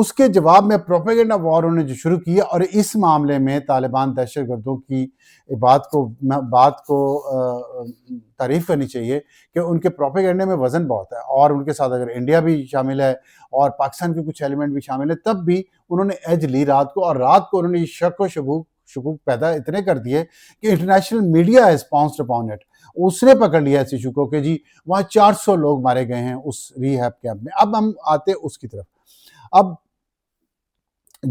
اس کے جواب میں پروپیگنڈا وار انہوں نے جو شروع کیا، اور اس معاملے میں طالبان دہشت گردوں کی بات کو تعریف کرنی چاہیے کہ ان کے پروپیگنڈے میں وزن بہت ہے، اور ان کے ساتھ اگر انڈیا بھی شامل ہے اور پاکستان کے کچھ ایلیمنٹ بھی شامل ہے، تب بھی انہوں نے ایج لی رات کو، اور رات کو انہوں نے یہ شک و شکوک پیدا اتنے کر دیے کہ international media has pounced upon it, اس نے پکڑ لیا ایسی شکو کہ جی وہاں 400 لوگ مارے گئے ہیں اس ری ہیب کیمپ میں۔ اب ہم آتے اس کی طرف۔ اب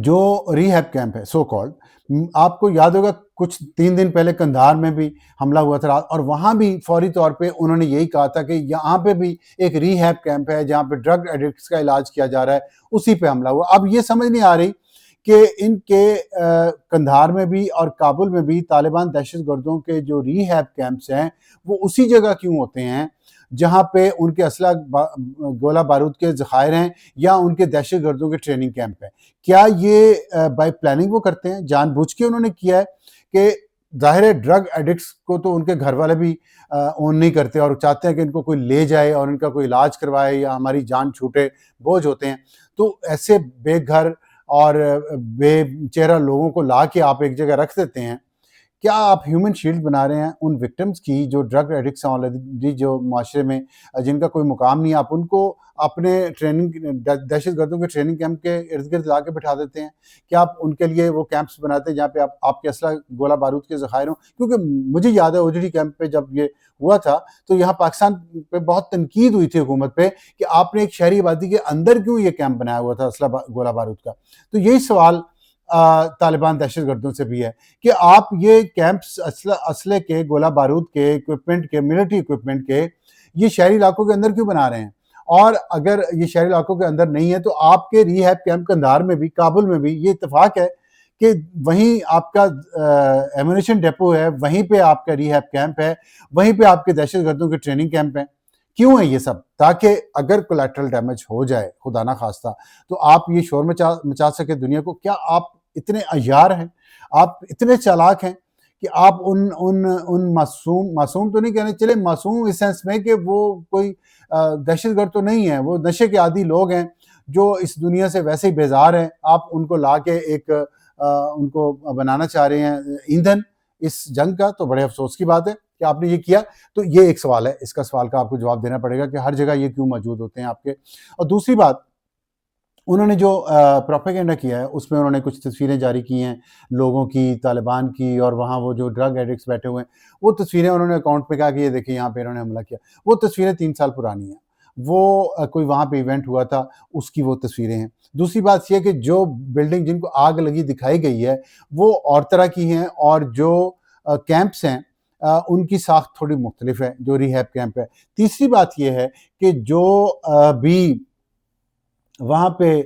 جو ری ہیب کیمپ ہے سو کالڈ، آپ کو یاد ہوگا کچھ 3 دن پہلے قندھار میں بھی حملہ ہوا تھا، اور وہاں بھی فوری طور پہ انہوں نے یہی کہا تھا کہ یہاں پہ بھی ایک ری ہیب کیمپ ہے جہاں پہ ڈرگ ایڈکٹس کا علاج کیا جا رہا ہے، اسی پہ حملہ ہوا۔ اب یہ سمجھ نہیں آ رہی کہ ان کے قندھار میں بھی اور کابل میں بھی طالبان دہشت گردوں کے جو ری ہیب کیمپس ہیں وہ اسی جگہ کیوں ہوتے ہیں جہاں پہ ان کے اسلحہ گولہ بارود کے ذخائر ہیں یا ان کے دہشت گردوں کے ٹریننگ کیمپ ہیں؟ کیا یہ بائی پلاننگ وہ کرتے ہیں، جان بوجھ کے انہوں نے کیا ہے؟ کہ ظاہر ہے ڈرگ ایڈکٹس کو تو ان کے گھر والے بھی اون نہیں کرتے اور چاہتے ہیں کہ ان کو کوئی لے جائے اور ان کا کوئی علاج کروائے یا ہماری جان چھوٹے، بوجھ ہوتے ہیں۔ تو ایسے بے گھر اور بے چہرہ لوگوں کو لا کے آپ ایک جگہ رکھ دیتے ہیں، کیا آپ ہیومن شیلڈ بنا رہے ہیں ان وکٹمز کی جو ڈرگ ایڈکٹس ہیں آلریڈی جو معاشرے میں جن کا کوئی مقام نہیں، آپ ان کو اپنے دہشت گردوں کے ٹریننگ کیمپ کے ارد گرد لا کے بٹھا دیتے ہیں؟ کیا آپ ان کے لیے وہ کیمپس بناتے ہیں جہاں پہ آپ کے اسلحہ گولہ بارود کے ذخائر ہوں؟ کیونکہ مجھے یاد ہے اوجڑی کیمپ پہ جب یہ ہوا تھا تو یہاں پاکستان پہ بہت تنقید ہوئی تھی حکومت پہ کہ آپ نے ایک شہری آبادی کے اندر کیوں یہ کیمپ بنایا ہوا تھا اسلحہ گولہ بارود کا۔ تو یہی سوال طالبان دہشت گردوں سے بھی ہے کہ آپ یہ کیمپس اسلحے کے، گولہ بارود کے، اکوپمنٹ کے، ملٹری اکوپمنٹ کے یہ شہری علاقوں کے اندر کیوں بنا رہے ہیں؟ اور اگر یہ شہری علاقوں کے اندر نہیں ہے تو آپ کے ری ہیب کیمپ قندھار میں بھی، کابل میں بھی یہ اتفاق ہے کہ وہیں آپ کا ایمونیشن ڈیپو ہے، وہیں پہ آپ کا ری ہیب کیمپ ہے، وہیں پہ آپ کے دہشت گردوں کے ٹریننگ کیمپ ہیں۔ کیوں ہے یہ سب؟ تاکہ اگر کولیٹرل ڈیمیج ہو جائے خدا نہ خواستہ تو آپ یہ شور مچا سکے دنیا کو۔ کیا آپ اتنے عیار ہیں، آپ اتنے چالاک ہیں کہ آپ ان معصوم تو نہیں کہنے چلے، معصوم اس سینس میں کہ وہ کوئی دہشت گرد تو نہیں ہیں، وہ نشے کے عادی لوگ ہیں جو اس دنیا سے ویسے ہی بیزار ہیں، آپ ان کو لا کے ایک ان کو بنانا چاہ رہے ہیں ایندھن اس جنگ کا؟ تو بڑے افسوس کی بات ہے کہ آپ نے یہ کیا۔ تو یہ ایک سوال ہے، اس کا سوال کا آپ کو جواب دینا پڑے گا کہ ہر جگہ یہ کیوں موجود ہوتے ہیں آپ کے۔ اور دوسری بات، انہوں نے جو پروپیگنڈا کیا ہے اس میں انہوں نے کچھ تصویریں جاری کی ہیں لوگوں کی، طالبان کی، اور وہاں وہ جو ڈرگ ایڈکٹس بیٹھے ہوئے ہیں وہ تصویریں انہوں نے اکاؤنٹ پہ کہا کہ یہ دیکھیں یہاں پہ انہوں نے حملہ کیا۔ وہ تصویریں 3 سال پرانی ہیں، وہ کوئی وہاں پہ ایونٹ ہوا تھا اس کی وہ تصویریں ہیں۔ دوسری بات یہ کہ جو بلڈنگ جن کو آگ لگی دکھائی گئی ہے وہ اور طرح کی ہیں، اور جو کیمپس ہیں ان کی ساخت تھوڑی مختلف ہے، جو ری ہیب کیمپ ہے۔ تیسری بات یہ ہے کہ جو بھی وہاں پہ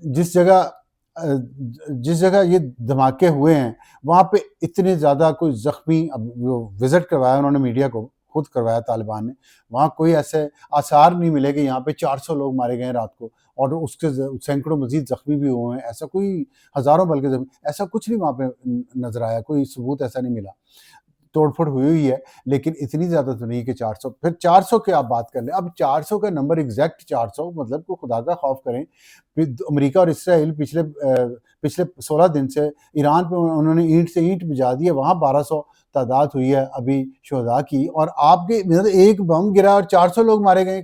جس جگہ یہ دھماکے ہوئے ہیں وہاں پہ اتنے زیادہ کوئی زخمی، وزٹ کروایا انہوں نے، میڈیا کو خود کروایا طالبان نے، وہاں کوئی ایسے آثار نہیں ملے کہ یہاں پہ 400 لوگ مارے گئے ہیں رات کو اور اس کے سینکڑوں مزید زخمی بھی ہوئے ہیں، ایسا کوئی ہزاروں بلکہ زخمی، ایسا کچھ نہیں وہاں پہ نظر آیا، کوئی ثبوت ایسا نہیں ملا۔ توڑ پھوڑ ہوئی ہے لیکن اتنی زیادہ تو نہیں کہ 400۔ پھر 400 کے آپ بات کر لیں، اب 400 کا نمبر ایگزیکٹ 400 مطلب کو خدا کا خوف کریں۔ امریکہ اور اسرائیل پچھلے 16 دن سے ایران پہ انہوں نے اینٹ سے اینٹ بجا دی ہے، وہاں 1200 تعداد ہوئی ہے ابھی شہداء کی، اور آپ کے ایک بم گرا اور 400 لوگ مارے گئے،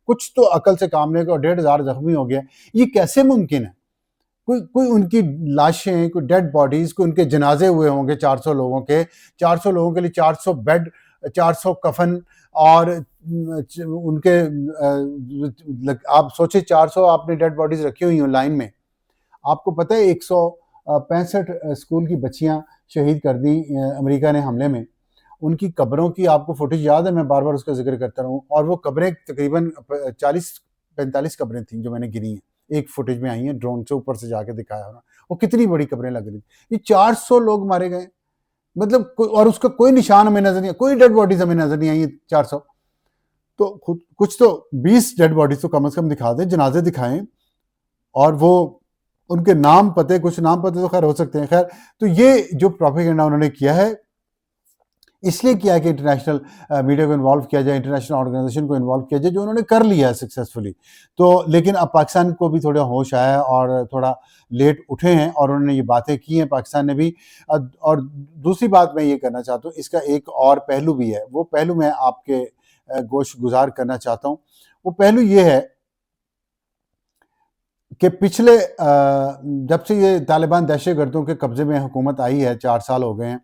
کچھ تو عقل سے کام لے گا، اور 1500 زخمی ہو گیا۔ یہ کیسے ممکن ہے؟ کوئی ان کی لاشیں، کوئی ڈیڈ باڈیز، کوئی ان کے جنازے ہوئے ہوں گے 400 لوگوں کے، 400 لوگوں کے لیے 400 بیڈ، 400 کفن، اور ان کے آپ سوچیں 400 آپ نے ڈیڈ باڈیز رکھی ہوئی ہیں لائن میں۔ آپ کو پتہ ہے 165 اسکول کی بچیاں شہید کر دی امریکہ نے حملے میں، ان کی قبروں کی آپ کو فوٹیج یاد ہے؟ میں بار بار اس کا ذکر کرتا رہوں، اور وہ قبریں تقریباً 40-45 قبریں تھیں جو میں نے گنی ہیں، ایک فوٹیج میں آئی ہیں، ڈرون سے اوپر سے جا کے دکھایا ہونا، وہ کتنی بڑی قبریں لگ رہی تھیں۔ یہ 400 لوگ مارے گئے، مطلب اور اس کا کوئی نشان ہمیں نظر نہیں آیا، کوئی ڈیڈ باڈیز ہمیں نظر نہیں آئی 400۔ تو کچھ تو 20 ڈیڈ باڈیز تو کم از کم دکھا دیں، جنازے دکھائیں، اور وہ ان کے نام پتے، کچھ نام پتے تو خیر ہو سکتے ہیں، خیر۔ تو یہ جو پروپیگنڈا انہوں نے کیا ہے اس لیے کیا کہ انٹرنیشنل میڈیا کو انوالو کیا جائے, انٹرنیشنل آرگنائزیشن کو انوالو کیا جائے, جو انہوں نے کر لیا ہے سکسیزفلی. تو لیکن اب پاکستان کو بھی تھوڑا ہوش آیا ہے اور تھوڑا لیٹ اٹھے ہیں اور انہوں نے یہ باتیں کی ہیں پاکستان نے بھی. اور دوسری بات میں یہ کرنا چاہتا ہوں, اس کا ایک اور پہلو بھی ہے, وہ پہلو میں آپ کے گوش گزار کرنا چاہتا ہوں. وہ پہلو یہ ہے کہ پچھلے جب سے یہ طالبان دہشت گردوں کے قبضے میں حکومت آئی ہے, 4 سال ہو گئے ہیں,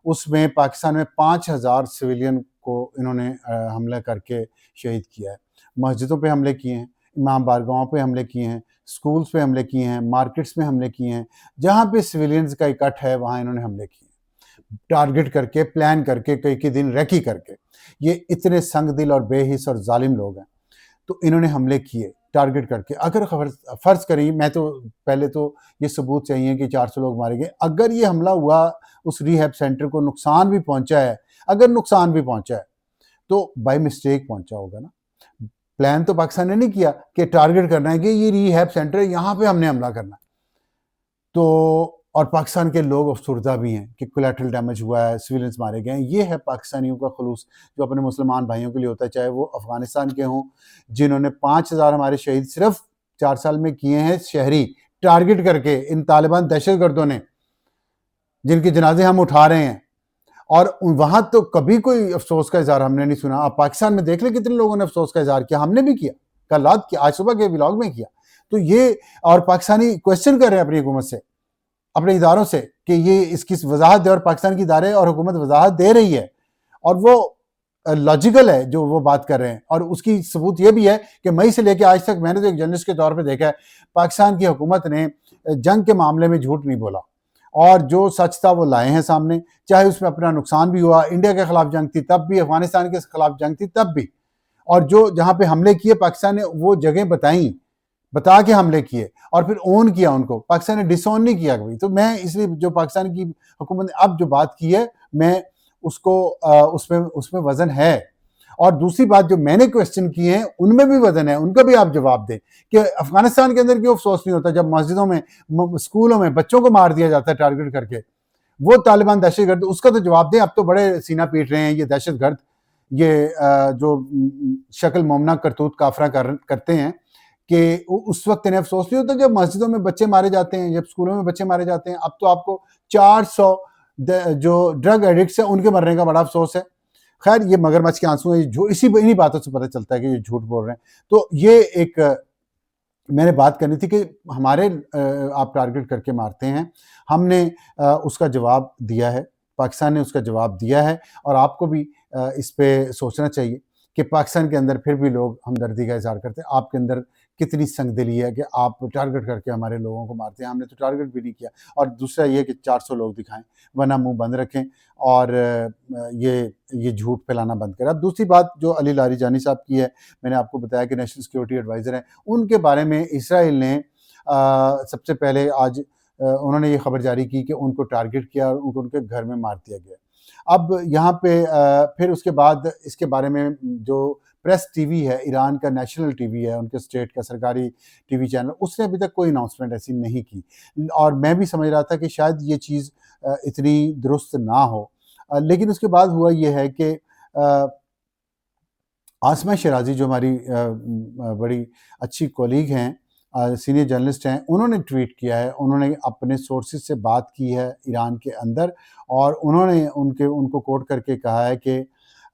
اس میں پاکستان میں 5,000 سویلین کو انہوں نے حملہ کر کے شہید کیا ہے. مسجدوں پہ حملے کیے ہیں, امام بارگاہوں پہ حملے کیے ہیں, سکولز پہ حملے کیے ہیں, مارکیٹس میں حملے کیے ہیں, جہاں پہ سویلینز کا اکٹھ ہے وہاں انہوں نے حملے کیے, ٹارگٹ کر کے, پلان کر کے, کئی دن ریکی کر کے. یہ اتنے سنگ دل اور بے حس اور ظالم لوگ ہیں, تو انہوں نے حملے کیے ٹارگٹ کر کے. اگر فرض کریں, میں تو پہلے تو یہ ثبوت چاہیے کہ 400 لوگ مارے گئے, اگر یہ حملہ ہوا اس ریہیب سینٹر کو نقصان بھی پہنچا ہے, اگر نقصان بھی پہنچا ہے تو بائی مسٹیک پہنچا ہوگا نا. پلان تو پاکستان نے نہیں کیا کہ ٹارگٹ کرنا ہے کہ یہ ریہیب سینٹر ہے, یہاں پہ ہم نے حملہ کرنا ہے. تو اور پاکستان کے لوگ افسردہ بھی ہیں کہ کولیٹرل ڈیمیج ہوا ہے, سویلنس مارے گئے ہیں. یہ ہے پاکستانیوں کا خلوص جو اپنے مسلمان بھائیوں کے لیے ہوتا ہے, چاہے وہ افغانستان کے ہوں جنہوں نے 5,000 ہمارے شہید صرف 4 سال میں کیے ہیں, شہری ٹارگٹ کر کے ان طالبان دہشت گردوں نے, جن کے جنازے ہم اٹھا رہے ہیں. اور وہاں تو کبھی کوئی افسوس کا اظہار ہم نے نہیں سنا. آپ پاکستان میں دیکھ لیں کتنے لوگوں نے افسوس کا اظہار کیا, ہم نے بھی کیا, کل رات کیا, آج صبح کے ولاگ میں کیا. تو یہ اور پاکستانی کوشچن کر رہے ہیں اپنی حکومت سے, اپنے اداروں سے, کہ یہ اس کی وضاحت دے, اور پاکستان کی ادارے اور حکومت وضاحت دے رہی ہے اور وہ لاجیکل ہے جو وہ بات کر رہے ہیں. اور اس کی ثبوت یہ بھی ہے کہ مئی سے لے کے آج تک میں نے تو ایک جرنلسٹ کے طور پہ دیکھا ہے, پاکستان کی حکومت نے جنگ کے معاملے میں جھوٹ نہیں بولا, اور جو سچ تھا وہ لائے ہیں سامنے, چاہے اس میں اپنا نقصان بھی ہوا, انڈیا کے خلاف جنگ تھی تب بھی, افغانستان کے خلاف جنگ تھی تب بھی, اور جو جہاں پہ حملے کیے پاکستان نے وہ جگہیں بتائیں, بتا کے حملے کیے, اور پھر اون کیا ان کو. پاکستان نے ڈس اون نہیں کیا کبھی. تو میں اس لیے جو پاکستان کی حکومت نے اب جو بات کی ہے, میں اس کو اس میں وزن ہے. اور دوسری بات جو میں نے کوشچن کیے ہیں ان میں بھی وزن ہے, ان کا بھی آپ جواب دیں کہ افغانستان کے اندر کیوں افسوس نہیں ہوتا جب مسجدوں میں, اسکولوں میں بچوں کو مار دیا جاتا ہے ٹارگٹ کر کے, وہ طالبان دہشت گرد, اس کا تو جواب دیں. اب تو بڑے سینہ پیٹ رہے ہیں یہ دہشت گرد, یہ جو شکل مومنہ کرتوت کافرہ کرتے ہیں, کہ اس وقت انہیں افسوس نہیں ہوتا جب مسجدوں میں بچے مارے جاتے ہیں, جب اسکولوں میں بچے مارے جاتے ہیں. اب تو آپ کو 400 جو ڈرگ ایڈکٹس ہیں ان کے مرنے کا بڑا افسوس ہے. خیر یہ مگرمچھ کے آنسو ہیں, جو انہی باتوں سے پتہ چلتا ہے کہ یہ جھوٹ بول رہے ہیں. تو یہ ایک میں نے بات کرنی تھی کہ ہمارے آپ ٹارگٹ کر کے مارتے ہیں, ہم نے اس کا جواب دیا ہے, پاکستان نے اس کا جواب دیا ہے, اور آپ کو بھی اس پہ سوچنا چاہیے کہ پاکستان کے اندر پھر بھی لوگ ہمدردی کا اظہار کرتے ہیں. آپ کے اندر کتنی سنگ دلی ہے کہ آپ ٹارگٹ کر کے ہمارے لوگوں کو مارتے ہیں. ہم نے تو ٹارگٹ بھی نہیں کیا. اور دوسرا یہ کہ 400 لوگ دکھائیں, ورنہ منہ بند رکھیں اور یہ جھوٹ پھیلانا بند کریں. اب دوسری بات جو علی لاریجانی صاحب کی ہے, میں نے آپ کو بتایا کہ نیشنل سیکورٹی ایڈوائزر ہیں, ان کے بارے میں اسرائیل نے سب سے پہلے آج انہوں نے یہ خبر جاری کی کہ ان کو ٹارگٹ کیا اور ان کو ان کے گھر میں مار دیا گیا. اب یہاں پہ پھر اس کے بعد اس کے بارے میں جو پریس ٹی وی ہے, ایران کا نیشنل ٹی وی ہے, ان کے اسٹیٹ کا سرکاری ٹی وی چینل, اس نے ابھی تک کوئی اناؤنسمنٹ ایسی نہیں کی. اور میں بھی سمجھ رہا تھا کہ شاید یہ چیز اتنی درست نہ ہو, لیکن اس کے بعد ہوا یہ ہے کہ عاصمہ شیرازی جو ہماری بڑی اچھی کولیگ ہیں, سینئر جرنلسٹ ہیں, انہوں نے ٹویٹ کیا ہے. انہوں نے اپنے سورسز سے بات کی ہے ایران کے اندر, اور انہوں نے ان کو کوٹ کر کے کہا ہے کہ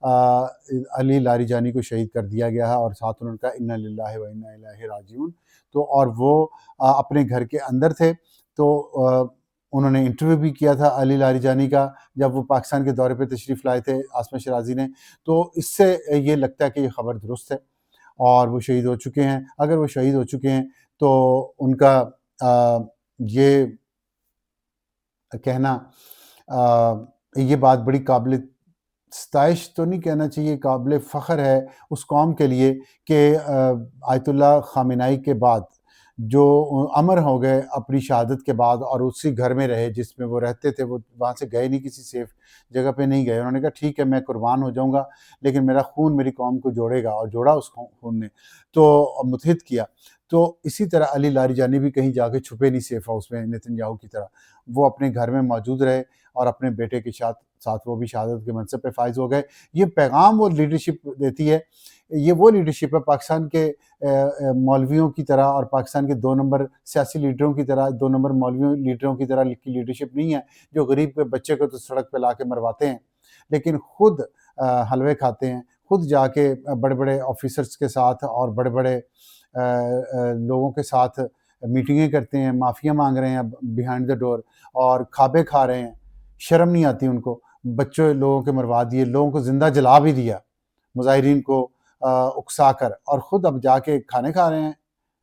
علی لاریجانی کو شہید کر دیا گیا ہے, اور ساتھ انہوں نے کہا انا للہ و انا الیہ راجعون. تو اور وہ اپنے گھر کے اندر تھے, تو انہوں نے انٹرویو بھی کیا تھا علی لاریجانی کا جب وہ پاکستان کے دورے پہ تشریف لائے تھے عاصمہ شیرازی نے. تو اس سے یہ لگتا ہے کہ یہ خبر درست ہے اور وہ شہید ہو چکے ہیں. اگر وہ شہید ہو چکے ہیں تو ان کا یہ کہنا, یہ بات بڑی قابل ستائش تو نہیں کہنا چاہیے, قابل فخر ہے اس قوم کے لیے کہ آیت اللہ خامنائی کے بعد جو امر ہو گئے اپنی شہادت کے بعد, اور اسی گھر میں رہے جس میں وہ رہتے تھے, وہ وہاں سے گئے نہیں, کسی سیف جگہ پہ نہیں گئے. انہوں نے کہا ٹھیک ہے میں قربان ہو جاؤں گا, لیکن میرا خون میری قوم کو جوڑے گا, اور جوڑا اس خون نے, تو متحد کیا. تو اسی طرح علی لاریجانی بھی کہیں جا کے چھپے نہیں سیف ہاؤس میں نیتن یاہو کی طرح، وہ اپنے گھر میں موجود رہے اور اپنے بیٹے کے ساتھ وہ بھی شہادت کے منصب پہ فائز ہو گئے۔ یہ پیغام وہ لیڈرشپ دیتی ہے، یہ وہ لیڈرشپ ہے پاکستان کے مولویوں کی طرح اور پاکستان کے 2 نمبر سیاسی لیڈروں کی طرح، 2 نمبر مولویوں لیڈروں کی طرح کی لیڈرشپ نہیں ہے، جو غریب کے بچے کو تو سڑک پہ لا کے مرواتے ہیں، لیکن خود حلوے کھاتے ہیں، خود جا کے بڑے بڑے آفیسرز کے ساتھ اور بڑے بڑے لوگوں کے ساتھ میٹنگیں کرتے ہیں، معافیاں مانگ رہے ہیں بیہائنڈ دا ڈور، اور کھابے کھا رہے ہیں، شرم نہیں آتی ان کو، بچے لوگوں کے مروا دیے، لوگوں کو زندہ جلا بھی دیا مظاہرین کو اکسا کر، اور خود اب جا کے کھانے کھا رہے ہیں،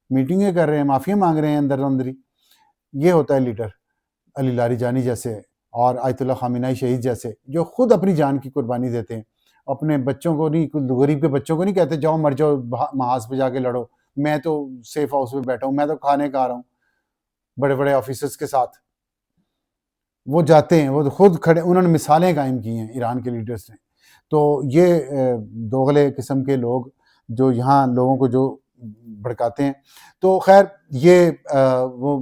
میٹنگیں کر رہے ہیں، معافیاں مانگ رہے ہیں اندر اندری۔ یہ ہوتا ہے لیڈر، علی لاریجانی جیسے اور آیت اللہ خامنہئی شہید جیسے، جو خود اپنی جان کی قربانی دیتے ہیں، اپنے بچوں کو نہیں، غریب کے بچوں کو نہیں کہتے جاؤ مر جاؤ محاذ پہ جا کے لڑو، میں تو سیف ہاؤس میں بیٹھا ہوں، میں تو کھانے کھا رہا ہوں بڑے بڑے آفیسرز کے ساتھ۔ وہ جاتے ہیں، وہ خود کھڑے، انہوں نے مثالیں قائم کی ہیں ایران کے لیڈرز نے۔ تو یہ دوغلے قسم کے لوگ جو یہاں لوگوں کو جو بھڑکاتے ہیں، تو خیر یہ وہ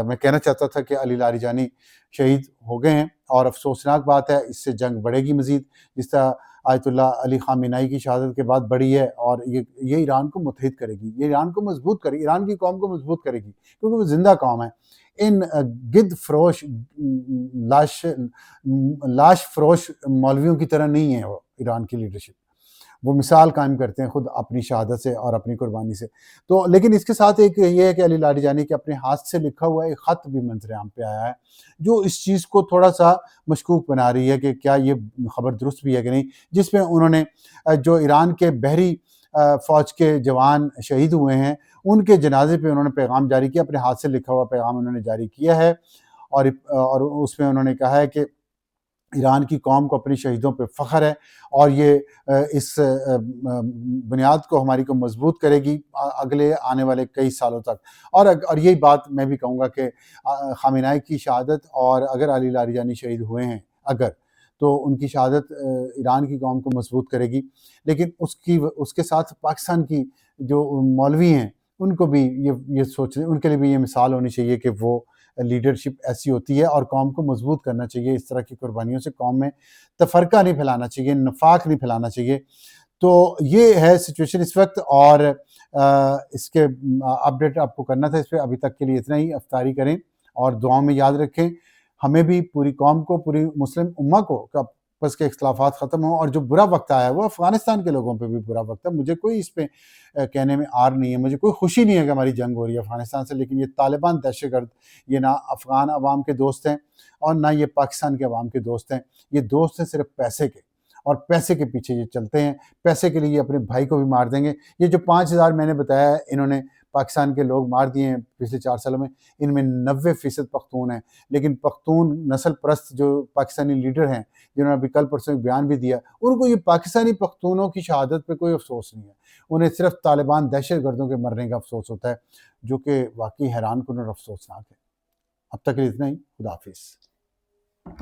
میں کہنا چاہتا تھا کہ علی لاریجانی شہید ہو گئے ہیں، اور افسوسناک بات ہے، اس سے جنگ بڑھے گی مزید، جس طرح آیت اللہ علی خامنہئی کی شہادت کے بعد بڑھی ہے، اور یہ ایران کو متحد کرے گی، یہ ایران کو مضبوط کرے گی، ایران کی قوم کو مضبوط کرے گی، کیونکہ وہ زندہ قوم ہے۔ ان گد فروش لاش فروش مولویوں کی طرح نہیں ہے وہ ایران کی لیڈرشپ، وہ مثال قائم کرتے ہیں خود اپنی شہادت سے اور اپنی قربانی سے۔ تو لیکن اس کے ساتھ ایک یہ ہے کہ علی لاریجانی کے اپنے ہاتھ سے لکھا ہوا ایک خط بھی منظر عام پہ آیا ہے، جو اس چیز کو تھوڑا سا مشکوک بنا رہی ہے کہ کیا یہ خبر درست بھی ہے کہ نہیں، جس میں انہوں نے جو ایران کے بحری فوج کے جوان شہید ہوئے ہیں ان کے جنازے پہ انہوں نے پیغام جاری کیا، اپنے ہاتھ سے لکھا ہوا پیغام انہوں نے جاری کیا ہے، اور اس میں انہوں نے کہا ہے کہ ایران کی قوم کو اپنی شہیدوں پہ فخر ہے، اور یہ اس بنیاد کو ہماری کو مضبوط کرے گی اگلے آنے والے کئی سالوں تک۔ اور یہی بات میں بھی کہوں گا کہ خامنہئی کی شہادت، اور اگر علی لاریجانی شہید ہوئے ہیں تو ان کی شہادت ایران کی قوم کو مضبوط کرے گی، لیکن اس کے ساتھ پاکستان کی جو مولوی ہیں ان کو بھی یہ سوچنے، ان کے لیے بھی یہ مثال ہونی چاہیے کہ وہ لیڈرشپ ایسی ہوتی ہے، اور قوم کو مضبوط کرنا چاہیے، اس طرح کی قربانیوں سے قوم میں تفرقہ نہیں پھیلانا چاہیے، نفاق نہیں پھیلانا چاہیے۔ تو یہ ہے سچویشن اس وقت، اور اس کے اپڈیٹ آپ کو کرنا تھا اس پہ۔ ابھی تک کے لیے اتنا ہی، افطاری کریں اور دعاؤں میں یاد رکھیں، ہمیں بھی، پوری قوم کو، پوری مسلم امہ کو، آپس کے اختلافات ختم ہوں، اور جو برا وقت آیا ہے وہ افغانستان کے لوگوں پہ بھی برا وقت ہے، مجھے کوئی اس پہ کہنے میں آر نہیں ہے، مجھے کوئی خوشی نہیں ہے کہ ہماری جنگ ہو رہی ہے افغانستان سے، لیکن یہ طالبان دہشت گرد، یہ نہ افغان عوام کے دوست ہیں اور نہ یہ پاکستان کے عوام کے دوست ہیں، یہ دوست ہیں صرف پیسے کے، اور پیسے کے پیچھے یہ چلتے ہیں، پیسے کے لیے اپنے بھائی کو بھی مار دیں گے۔ یہ جو 5,000 میں نے بتایا ہے انہوں نے پاکستان کے لوگ مار دیے ہیں پچھلے 4 سالوں میں، ان میں 90% پختون ہیں، لیکن پختون نسل پرست جو پاکستانی لیڈر ہیں، جنہوں نے ابھی کل پرسوں ایک بیان بھی دیا، ان کو یہ پاکستانی پختونوں کی شہادت پہ کوئی افسوس نہیں ہے، انہیں صرف طالبان دہشت گردوں کے مرنے کا افسوس ہوتا ہے، جو کہ واقعی حیران کن اور افسوسناک ہے۔ اب تک کے لیے اتنا ہی، خدا حافظ۔